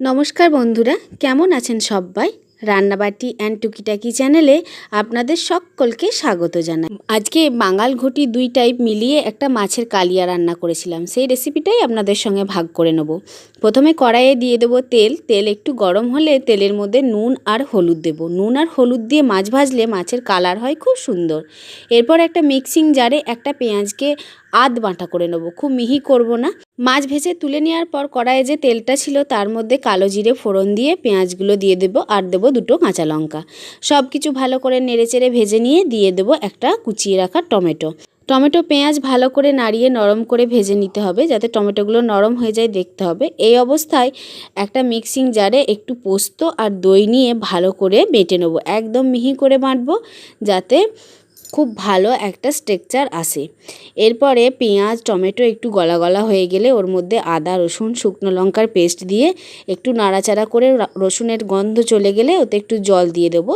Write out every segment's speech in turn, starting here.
নমস্কার বন্ধুরা, কেমন আছেন সবাই? রান্নাবাটি অ্যান্ড টুকিটাকি চ্যানেলে আপনাদের সকলকে স্বাগত জানাই। আজকে বাঙাল ঘটি 2 টাইপ মিলিয়ে একটা মাছের কালিয়া রান্না করেছিলাম। সেই রেসিপিটাই আপনাদের সঙ্গে ভাগ করে নেব। প্রথমে কড়াইয়ে দিয়ে দেবো তেল। তেল একটু গরম হলে তেলের মধ্যে নুন আর হলুদ দেব। নুন আর হলুদ দিয়ে মাছ ভাজলে মাছের কালার হয় খুব সুন্দর। এরপর একটা মিক্সিং জারে একটা পেঁয়াজকে আধ বাটা করে নেব, খুব মিহি করব না। মাছ ভেজে তুলে নেওয়ার পর কড়াইয়ে যে তেলটা ছিল তার মধ্যে কালো জিরে ফোড়ন দিয়ে পেঁয়াজগুলো দিয়ে দেব, আর দেবো 2টো কাঁচা লঙ্কা। সব কিছু ভালো করে নেড়েচেড়ে ভেজে নিয়ে দিয়ে দেবো একটা কুচিয়ে রাখা টমেটো। টমেটো পেঁয়াজ ভালো করে নাড়িয়ে নরম করে ভেজে নিতে হবে, যাতে টমেটোগুলো নরম হয়ে যায় দেখতে হবে। এই অবস্থায় একটা মিক্সিং জারে একটু পোস্ত আর দই নিয়ে ভালো করে বেটে নেব, একদম মিহি করে বাটবো যাতে খুব ভালো একটা স্ট্রাকচার আসে। এরপরে পেঁয়াজ টমেটো একটু গলা গলা হয়ে গেলে ওর মধ্যে আদা রসুন শুকনো লঙ্কার পেস্ট দিয়ে একটু নাড়াচাড়া করে রসুনের গন্ধ চলে গেলে ওতে একটু জল দিয়ে দেবো।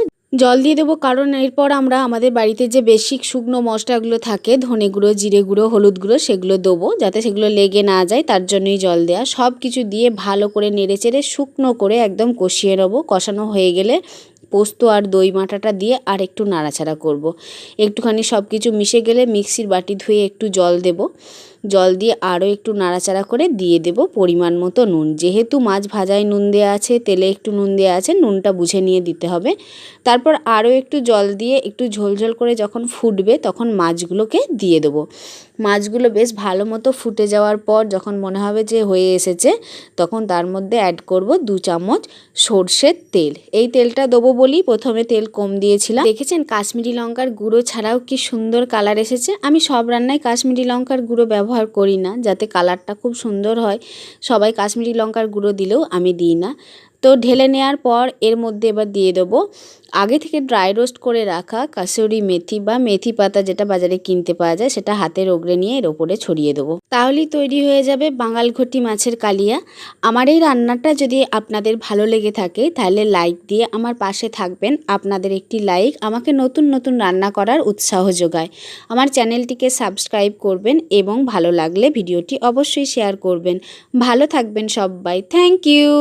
কারণ এরপর আমরা আমাদের বাড়িতে যে বেসিক শুকনো মশলাগুলো থাকে, ধনে গুঁড়ো জিরে গুঁড়ো হলুদ গুঁড়ো, সেগুলো দেবো যাতে সেগুলো লেগে না যায়, তার জন্যই জল দেওয়া। সব কিছু দিয়ে ভালো করে নেড়েচেড়ে শুকনো করে একদম কষিয়ে নেবো। কষানো হয়ে গেলে পোস্ত আর দই বাটাটা দিয়ে আর একটু নাড়াচাড়া করব। একটুখানি সব কিছু মিশে গেলে মিক্সির বাটি ধুয়ে একটু জল দেব। জল দিয়ে আরও একটু নাড়াচাড়া করে দিয়ে দেব পরিমাণ মতো নুন। যেহেতু মাছ ভাজায় নুন দেওয়া আছে, তেলে একটু নুন দেওয়া আছে, নুনটা বুঝে নিয়ে দিতে হবে। তারপর আরও একটু জল দিয়ে একটু ঝোলঝোল করে যখন ফুটবে তখন মাছগুলোকে দিয়ে দেবো। মাছগুলো বেশ ভালো মতো ফুটে যাওয়ার পর যখন মনে হবে যে হয়ে এসেছে, তখন তার মধ্যে অ্যাড করব 2 চামচ সর্ষের তেল। এই তেলটা দেবো বলেই প্রথমে তেল কম দিয়েছিলাম। দেখেছেন কাশ্মীরি লঙ্কার গুঁড়ো ছাড়াও কি সুন্দর কালার এসেছে। আমি সব রান্নায় কাশ্মীরি লঙ্কার গুঁড়ো ব্যবহার করি না, যাতে কালারটা খুব সুন্দর হয়। সবাই কাশ্মীরি লঙ্কার গুঁড়ো দিলেও আমি দিই না। তো ঢেলে নেওয়ার পর এর মধ্যে এবার দিয়ে দেবো আগে থেকে ড্রাই রোস্ট করে রাখা কাসুরি মেথি বা মেথি পাতা, যেটা বাজারে কিনতে পাওয়া যায়, সেটা হাতে রগড়ে নিয়ে এর ওপরে ছড়িয়ে দেবো। তাহলেই তৈরি হয়ে যাবে বাঙাল ঘটি মাছের কালিয়া। আমার এই রান্নাটা যদি আপনাদের ভালো লেগে থাকে তাহলে লাইক দিয়ে আমার পাশে থাকবেন। আপনাদের একটি লাইক আমাকে নতুন নতুন রান্না করার উৎসাহ যোগায়। আমার চ্যানেলটিকে সাবস্ক্রাইব করবেন এবং ভালো লাগলে ভিডিওটি অবশ্যই শেয়ার করবেন। ভালো থাকবেন সবাই। Thank you.